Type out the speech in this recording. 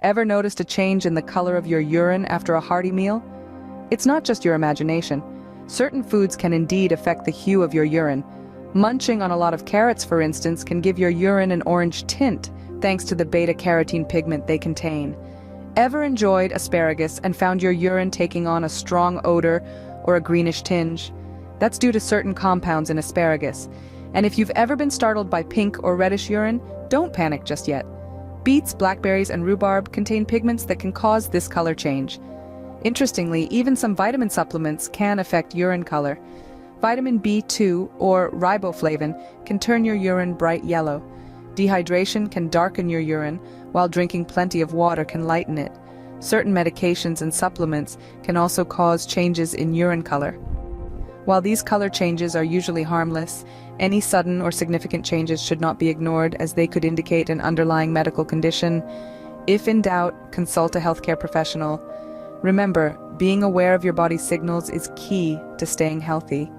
Ever noticed a change in the color of your urine after a hearty meal? It's not just your imagination. Certain foods can indeed affect the hue of your urine. Munching on a lot of carrots, for instance, can give your urine an orange tint, thanks to the beta-carotene pigment they contain. Ever enjoyed asparagus and found your urine taking on a strong odor or a greenish tinge? That's due to certain compounds in asparagus. And if you've ever been startled by pink or reddish urine, don't panic just yet. Beets, blackberries, and rhubarb contain pigments that can cause this color change. Interestingly, even some vitamin supplements can affect urine color. Vitamin B2, or riboflavin, can turn your urine bright yellow. Dehydration can darken your urine, while drinking plenty of water can lighten it. Certain medications and supplements can also cause changes in urine color. While these color changes are usually harmless, any sudden or significant changes should not be ignored, as they could indicate an underlying medical condition. If in doubt, consult a healthcare professional. Remember, being aware of your body's signals is key to staying healthy.